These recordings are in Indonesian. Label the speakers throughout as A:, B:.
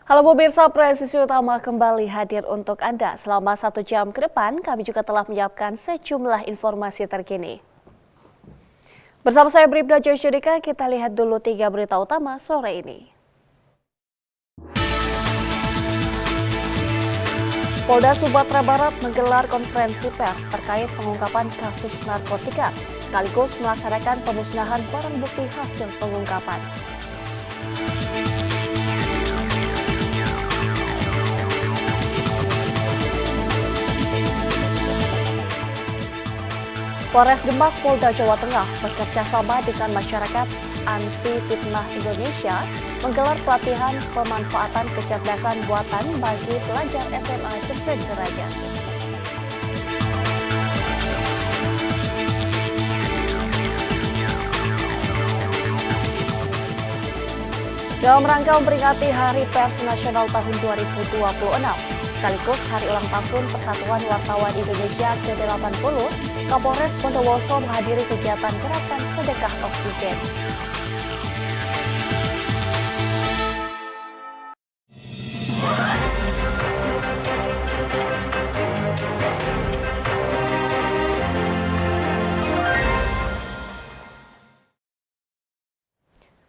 A: Halo pemirsa, Presisi Utama kembali hadir untuk Anda. Selama 1 jam ke depan, kami juga telah menyiapkan sejumlah informasi terkini. Bersama saya Bribda Josyudika, kita lihat dulu 3 berita utama sore ini. Polda Sumatera Barat menggelar konferensi pers terkait pengungkapan kasus narkotika, sekaligus melaksanakan pemusnahan barang bukti hasil pengungkapan. Polres Demak, Polda Jawa Tengah bekerja sama dengan masyarakat anti fitnah Indonesia menggelar pelatihan pemanfaatan kecerdasan buatan bagi pelajar SMA sederajat. Dalam rangka memperingati Hari Pers Nasional tahun 2026, sekaligus Hari Ulang Tahun Persatuan Wartawan Indonesia ke-80, Kapolres Bondowoso menghadiri kegiatan gerakan sedekah oksigen.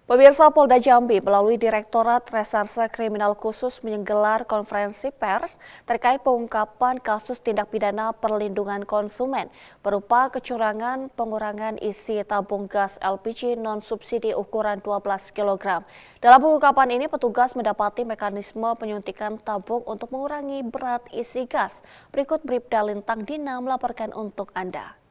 A: Pemirsa, Polda Jambi melalui Direktorat Reserse Kriminal Khusus menggelar konferensi pers terkait pengungkapan kasus tindak pidana perlindungan konsumen berupa kecurangan pengurangan isi tabung gas LPG non-subsidi ukuran 12 kg. Dalam pengungkapan ini, petugas mendapati mekanisme penyuntikan tabung untuk mengurangi berat isi gas. Berikut Bribda Lintang Dina melaporkan untuk Anda.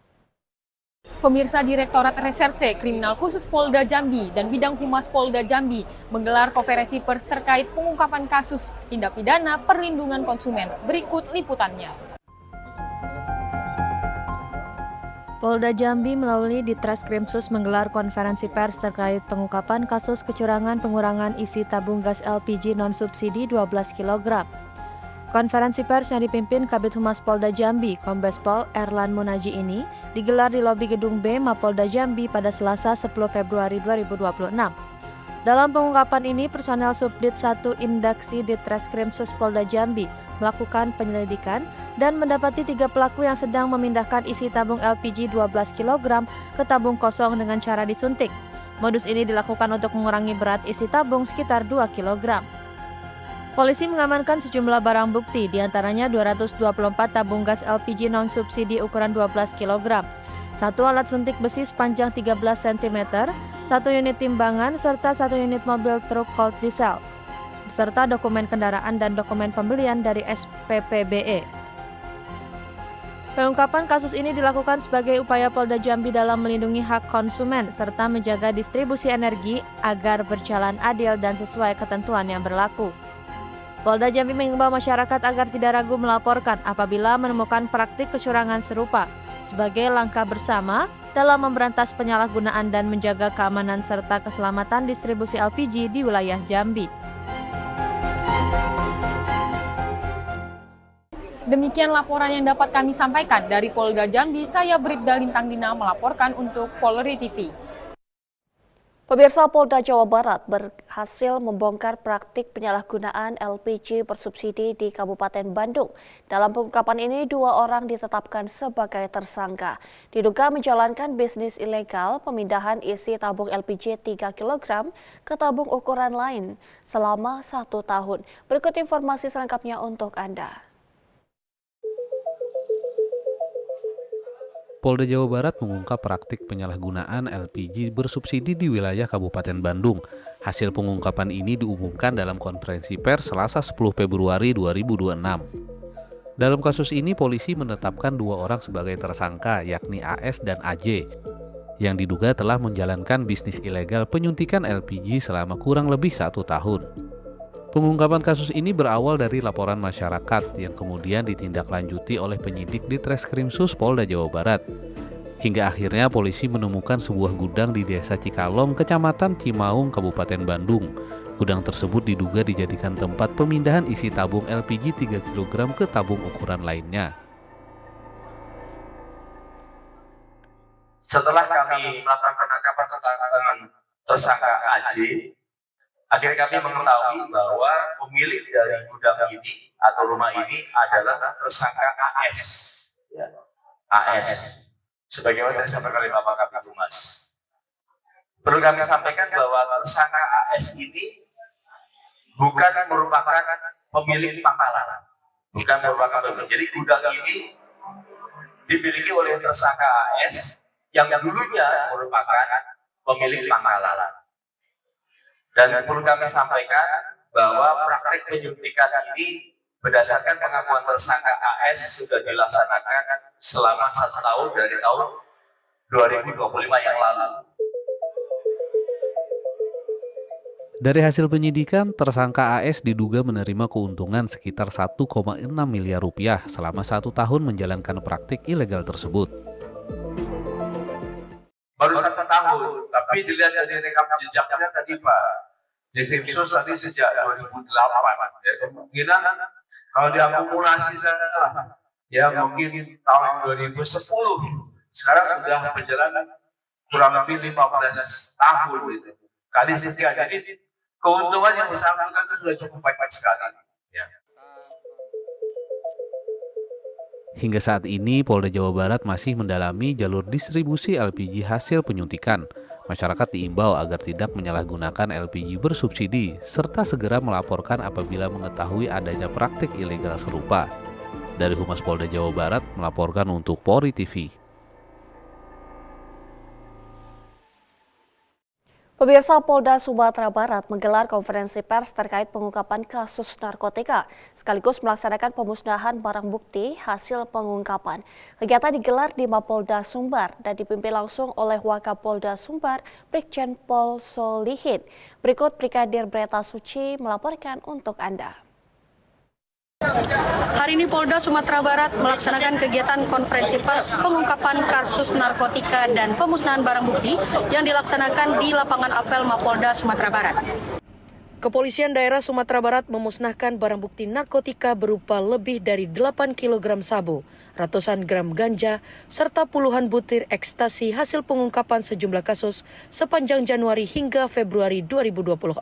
B: Pemirsa, Direktorat Reserse Kriminal Khusus Polda Jambi dan Bidang Humas Polda Jambi menggelar konferensi pers terkait pengungkapan kasus tindak pidana perlindungan konsumen. Berikut liputannya.
C: Polda Jambi melalui Ditreskrimsus menggelar konferensi pers terkait pengungkapan kasus kecurangan pengurangan isi tabung gas LPG non-subsidi 12 kg. Konferensi pers yang dipimpin Kabid Humas Polda Jambi, Kombes Pol Erlan Munaji ini digelar di lobi Gedung B Mapolda Jambi pada Selasa 10 Februari 2026. Dalam pengungkapan ini, personel Subdit 1 Indaksi Ditreskrimsus Polda Jambi melakukan penyelidikan dan mendapati 3 pelaku yang sedang memindahkan isi tabung LPG 12 kg ke tabung kosong dengan cara disuntik. Modus ini dilakukan untuk mengurangi berat isi tabung sekitar 2 kg. Polisi mengamankan sejumlah barang bukti, diantaranya 224 tabung gas LPG non-subsidi ukuran 12 kg, 1 alat suntik besi sepanjang 13 cm, 1 unit timbangan, serta 1 unit mobil truk cold diesel, beserta dokumen kendaraan dan dokumen pembelian dari SPPBE. Pengungkapan kasus ini dilakukan sebagai upaya Polda Jambi dalam melindungi hak konsumen, serta menjaga distribusi energi agar berjalan adil dan sesuai ketentuan yang berlaku. Polda Jambi mengimbau masyarakat agar tidak ragu melaporkan apabila menemukan praktik kecurangan serupa sebagai langkah bersama dalam memberantas penyalahgunaan dan menjaga keamanan serta keselamatan distribusi LPG di wilayah Jambi.
B: Demikian laporan yang dapat kami sampaikan dari Polda Jambi. Saya Bribda Lintang Dina melaporkan untuk Polri TV.
A: Pemirsa, Polda Jawa Barat berhasil membongkar praktik penyalahgunaan LPG bersubsidi di Kabupaten Bandung. Dalam pengungkapan ini, 2 orang ditetapkan sebagai tersangka. Diduga menjalankan bisnis ilegal pemindahan isi tabung LPG 3 kg ke tabung ukuran lain selama 1 tahun. Berikut informasi selengkapnya untuk Anda.
D: Polda Jawa Barat mengungkap praktik penyalahgunaan LPG bersubsidi di wilayah Kabupaten Bandung. Hasil pengungkapan ini diumumkan dalam konferensi pers Selasa 10 Februari 2026. Dalam kasus ini, polisi menetapkan 2 orang sebagai tersangka, yakni AS dan AJ, yang diduga telah menjalankan bisnis ilegal penyuntikan LPG selama kurang lebih 1 tahun. Pengungkapan kasus ini berawal dari laporan masyarakat yang kemudian ditindaklanjuti oleh penyidik di Treskrimsus Polda Jawa Barat. Hingga akhirnya polisi menemukan sebuah gudang di Desa Cikalong, Kecamatan Cimaung, Kabupaten Bandung. Gudang tersebut diduga dijadikan tempat pemindahan isi tabung LPG 3 kg ke tabung ukuran lainnya.
E: Setelah kami melakukan penangkapan terhadap tersangka AJ Akhirnya kami mengetahui bahwa pemilik dari gudang ini atau rumah ini adalah tersangka AS. Ya. AS. Sebagaimana disampaikan oleh Bapak Kabid Humas. Perlu kami sampaikan bahwa tersangka AS ini bukan merupakan pemilik pangkalan. Bukan merupakan pemilik. Jadi gudang ini dimiliki oleh tersangka AS yang dulunya merupakan pemilik pangkalan. Dan perlu kami sampaikan bahwa praktek penyuntikan ini berdasarkan pengakuan tersangka AS sudah dilaksanakan selama 1 tahun dari tahun 2025 yang lalu.
D: Dari hasil penyidikan, tersangka AS diduga menerima keuntungan sekitar 1,6 miliar rupiah selama 1 tahun menjalankan praktik ilegal tersebut.
E: Baru 1 tahun, tapi dilihat dari rekam jejaknya tadi Pak, Jekrimsus tadi sejak 2008. Ya, kemungkinan kalau diakumulasi salah, ya mungkin tahun 2010. Sekarang sudah berjalan kurang lebih 15 tahun gitu. Kali sekian, jadi keuntungan yang bersangkutan itu sudah cukup banyak sekali. Ya.
D: Hingga saat ini, Polda Jawa Barat masih mendalami jalur distribusi LPG hasil penyuntikan. Masyarakat diimbau agar tidak menyalahgunakan LPG bersubsidi, serta segera melaporkan apabila mengetahui adanya praktik ilegal serupa. Dari Humas Polda Jawa Barat melaporkan untuk Polri TV.
A: Pemirsa, Polda Sumatera Barat menggelar konferensi pers terkait pengungkapan kasus narkotika, sekaligus melaksanakan pemusnahan barang bukti hasil pengungkapan. Kegiatan digelar di Mapolda Sumbar dan dipimpin langsung oleh Wakapolda Sumbar, Brigjen Pol Solihin. Berikut Brigadir Breta Suci melaporkan untuk Anda.
F: Hari ini Polda Sumatera Barat melaksanakan kegiatan konferensi pers pengungkapan kasus narkotika dan pemusnahan barang bukti yang dilaksanakan di lapangan apel Mapolda Sumatera Barat. Kepolisian daerah Sumatera Barat memusnahkan barang bukti narkotika berupa lebih dari 8 kg sabu, ratusan gram ganja, serta puluhan butir ekstasi hasil pengungkapan sejumlah kasus sepanjang Januari hingga Februari 2026.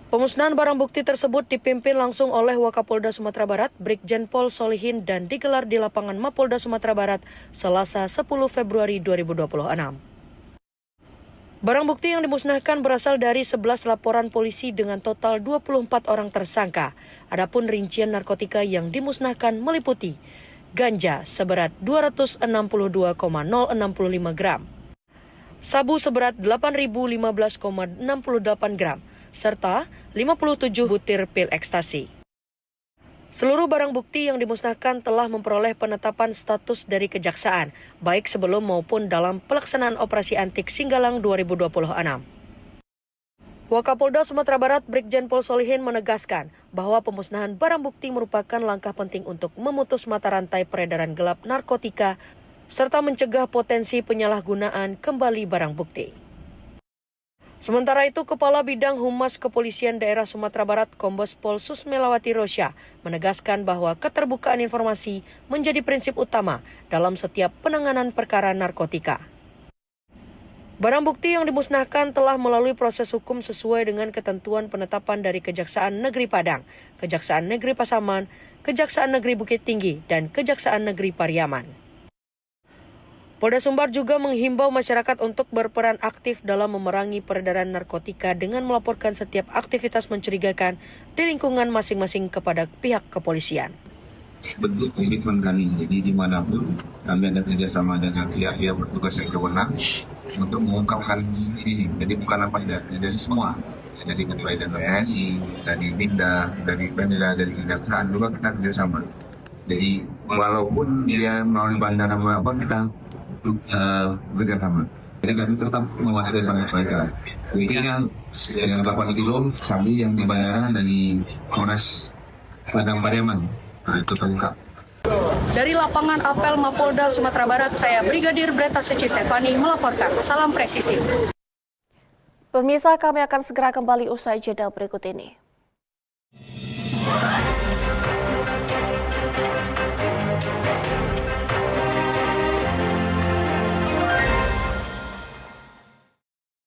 F: Pemusnahan barang bukti tersebut dipimpin langsung oleh Wakapolda Sumatera Barat, Brigjen Pol Solihin, dan digelar di lapangan Mapolda Sumatera Barat Selasa 10 Februari 2026. Barang bukti yang dimusnahkan berasal dari 11 laporan polisi dengan total 24 orang tersangka. Adapun rincian narkotika yang dimusnahkan meliputi ganja seberat 262,065 gram, sabu seberat 8.015,68 gram, serta 57 butir pil ekstasi. Seluruh barang bukti yang dimusnahkan telah memperoleh penetapan status dari Kejaksaan, baik sebelum maupun dalam pelaksanaan operasi antik Singgalang 2026. Wakapolda Sumatera Barat Brigjen Pol Solihin menegaskan bahwa pemusnahan barang bukti merupakan langkah penting untuk memutus mata rantai peredaran gelap narkotika serta mencegah potensi penyalahgunaan kembali barang bukti. Sementara itu, Kepala Bidang Humas Kepolisian Daerah Sumatera Barat Kombes Pol Susmelawati Rosya menegaskan bahwa keterbukaan informasi menjadi prinsip utama dalam setiap penanganan perkara narkotika. Barang bukti yang dimusnahkan telah melalui proses hukum sesuai dengan ketentuan penetapan dari Kejaksaan Negeri Padang, Kejaksaan Negeri Pasaman, Kejaksaan Negeri Bukit Tinggi, dan Kejaksaan Negeri Pariaman. Polda Sumbar juga menghimbau masyarakat untuk berperan aktif dalam memerangi peredaran narkotika dengan melaporkan setiap aktivitas mencurigakan di lingkungan masing-masing kepada pihak kepolisian.
G: Bentuk komitmen kami, jadi dimanapun kami ada kerjasama dengan pihak-pihak bertugas yang berwenang untuk mengungkapkan ini. Jadi bukan apa saja, dari semua. Dari Kepolisian TNI, dari Binda, dari Pemda, dari Kejaksaan juga kita kerjasama. Jadi walaupun dia melalui bandara apa kita bekerjasama. Jadi kami tetap menguasai mereka. Intinya yang 8 kilo sabi yang di bandara dari Polres Padang Pariaman. Nah, itu terungkap.
F: Dari lapangan apel Mapolda Sumatera Barat, saya Brigadir Breta Suci Stefani melaporkan. Salam presisi.
A: Pemirsa, kami akan segera kembali usai jeda berikut ini.